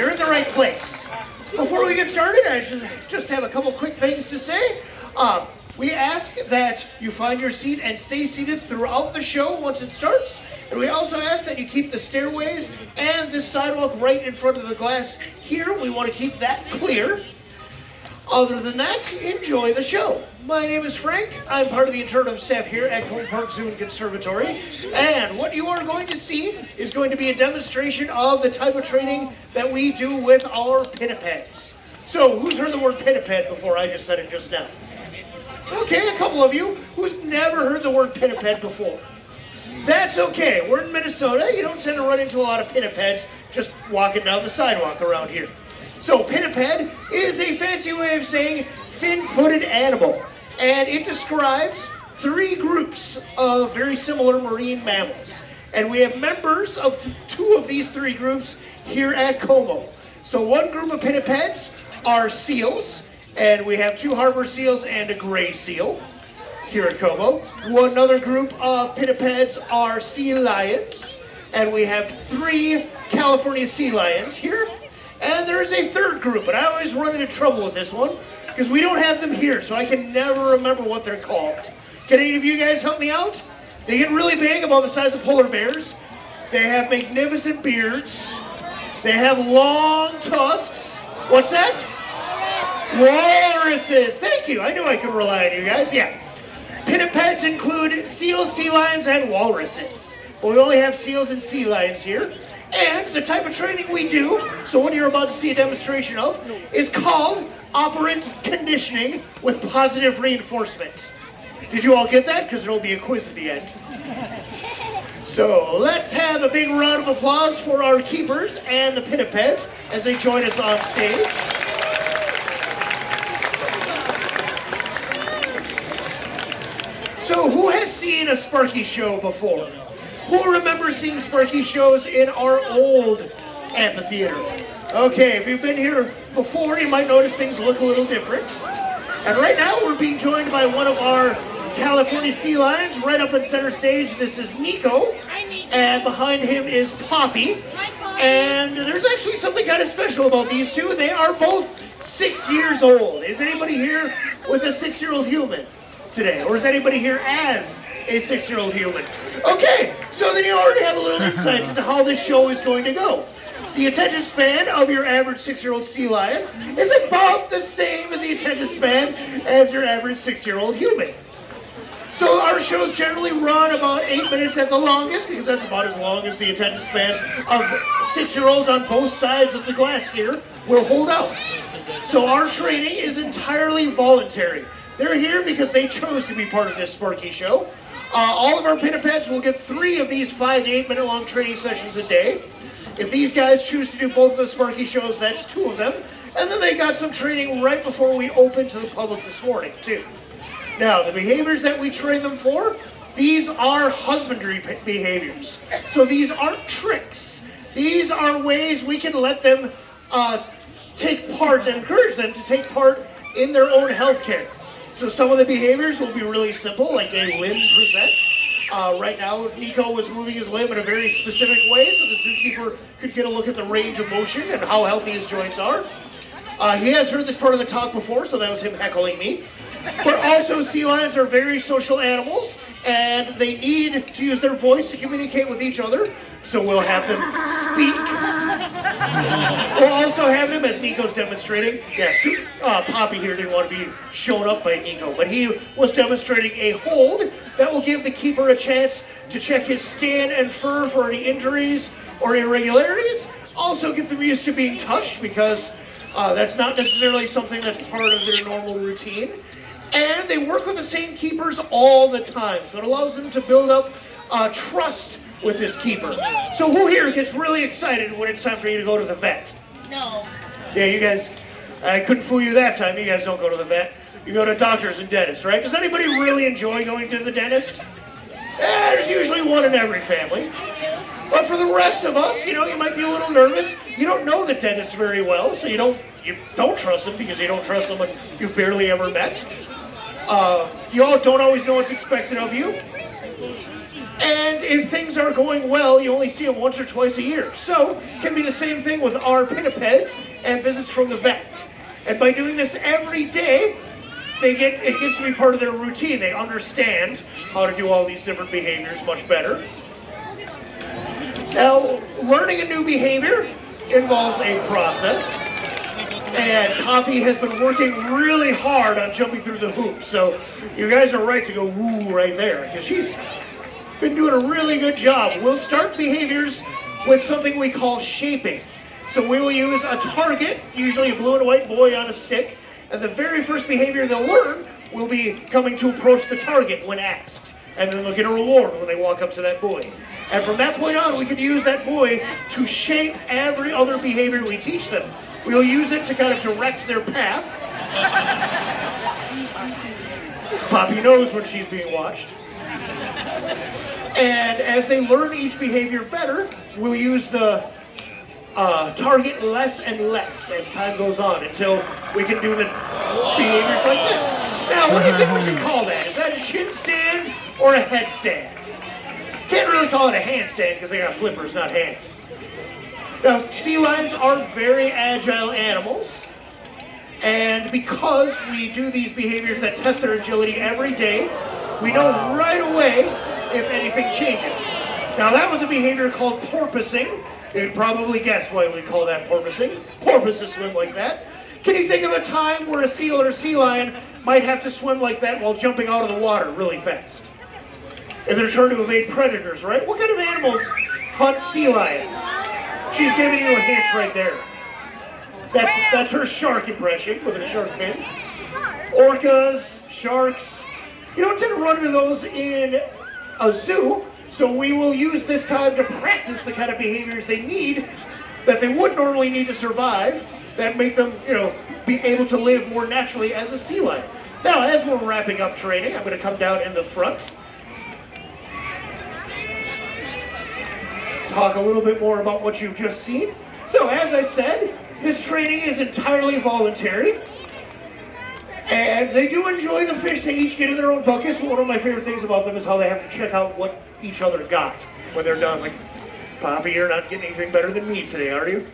you're in the right place. Before we get started, I just have a couple quick things to say. We ask that you find your seat and stay seated throughout the show once it starts. And we also ask that you keep the stairways and this sidewalk right in front of the glass here. We want to keep that clear. Other than that, enjoy the show. My name is Frank. I'm part of the interpretive staff here at Cole Park Zoo and Conservatory. And what you are going to see is going to be a demonstration of the type of training that we do with our pinnipeds. So, who's heard the word pinniped before? I just said it just now. Okay, a couple of you. Who's never heard the word pinniped before? That's okay. We're in Minnesota. You don't tend to run into a lot of pinnipeds just walking down the sidewalk around here. So pinniped is a fancy way of saying fin-footed animal, and it describes three groups of very similar marine mammals. And we have members of two of these three groups here at Como. So one group of pinnipeds are seals, and we have two harbor seals and a gray seal here at Como. Another group of pinnipeds are sea lions, and we have three California sea lions here. And there is a third group, and I always run into trouble with this one because we don't have them here, so I can never remember what they're called. Can any of you guys help me out? They get really big, about the size of polar bears. They have magnificent beards. They have long tusks. What's that? Walruses. Thank you. I knew I could rely on you guys. Yeah. Pinnipeds include seals, sea lions, and walruses. But we only have seals and sea lions here. And the type of training we do, so what you're about to see a demonstration of, is called operant conditioning with positive reinforcement. Did you all get that? Because there will be a quiz at the end. So let's have a big round of applause for our keepers and the pinnipeds as they join us on stage. So who has seen a Sparky show before? Who remembers seeing Sparky shows in our old amphitheater? Okay, if you've been here before, you might notice things look a little different. And right now, we're being joined by one of our California sea lions right up in center stage. This is Nico. Hi, Nico. And behind him is Poppy. Hi, Poppy. And there's actually something kind of special about these two. They are both 6 years old. Is anybody here with a 6-year-old human today? Or is anybody here as a 6-year-old human? Okay, so then you already have a little insight into how this show is going to go. The attention span of your average 6-year-old sea lion is about the same as the attention span as your average 6-year-old human. So our shows generally run about 8 minutes at the longest, because that's about as long as the attention span of 6-year-olds on both sides of the glass here will hold out. So our training is entirely voluntary. They're here because they chose to be part of this Sparky show. All of our pinnipeds will get 3 of these 5 to 8 minute long training sessions a day. If these guys choose to do both of the Sparky shows, that's 2 of them. And then they got some training right before we opened to the public this morning, too. Now, the behaviors that we train them for, these are husbandry behaviors. So these aren't tricks. These are ways we can let them take part and encourage them to take part in their own health care. So some of the behaviors will be really simple, like a limb present. Right now, Nico was moving his limb in a very specific way so the zookeeper could get a look at the range of motion and how healthy his joints are. He has heard this part of the talk before, so that was him heckling me. But also, sea lions are very social animals, and they need to use their voice to communicate with each other. So we'll have them speak. We'll also have him, as Nico's demonstrating. Yes, Poppy here didn't want to be shown up by Nico, but he was demonstrating a hold that will give the keeper a chance to check his skin and fur for any injuries or irregularities. Also get them used to being touched, because that's not necessarily something that's part of their normal routine. And they work with the same keepers all the time, so it allows them to build up trust with this keeper. So who here gets really excited when it's time for you to go to the vet? No. Yeah, you guys, I couldn't fool you that time. You guys don't go to the vet. You go to doctors and dentists, right? Does anybody really enjoy going to the dentist? There's usually one in every family. But for the rest of us, you might be a little nervous. You don't know the dentist very well, so you don't trust them because you don't trust someone you've barely ever met. You all don't always know what's expected of you. And if things are going well, you only see them once or twice a year. So it can be the same thing with our pinnipeds and visits from the vet. And by doing this every day, it gets to be part of their routine. They understand how to do all these different behaviors much better. Now, learning a new behavior involves a process. And Poppy has been working really hard on jumping through the hoop. So you guys are right to go woo right there, because she's been doing a really good job. We'll start behaviors with something we call shaping. So we will use a target, usually a blue and white boy on a stick, and the very first behavior they'll learn will be coming to approach the target when asked. And then they'll get a reward when they walk up to that boy. And from that point on, we can use that boy to shape every other behavior we teach them. We'll use it to kind of direct their path. Poppy knows when she's being watched. And as they learn each behavior better, we'll use the target less and less as time goes on until we can do the behaviors like this. Now, what do you think we should call that? Is that a chin stand or a headstand? Can't really call it a handstand because they got flippers, not hands. Now, sea lions are very agile animals, and because we do these behaviors that test their agility every day, we know right away if anything changes. Now, that was a behavior called porpoising. You'd probably guess why we call that porpoising. Porpoises swim like that. Can you think of a time where a seal or a sea lion might have to swim like that while jumping out of the water really fast? If they're trying to evade predators, right? What kind of animals hunt sea lions? She's giving you a hint right there. That's her shark impression with her shark fin. Orcas, sharks. You don't tend to run into those in a zoo, so we will use this time to practice the kind of behaviors they need that they would normally need to survive, that make them, be able to live more naturally as a sea lion. Now, as we're wrapping up training, I'm going to come down in the front. Talk a little bit more about what you've just seen. So, as I said, this training is entirely voluntary. And they do enjoy the fish. They each get in their own buckets, but one of my favorite things about them is how they have to check out what each other got when they're done. Like, Poppy, you're not getting anything better than me today, are you?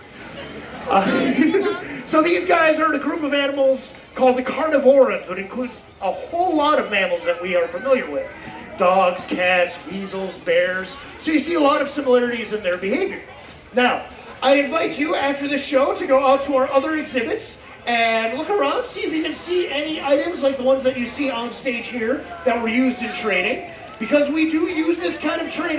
So these guys are in a group of animals called the carnivorans, which includes a whole lot of mammals that we are familiar with. Dogs, cats, weasels, bears. So you see a lot of similarities in their behavior. Now, I invite you after the show to go out to our other exhibits and look around, see if you can see any items like the ones that you see on stage here that were used in training. Because we do use this kind of training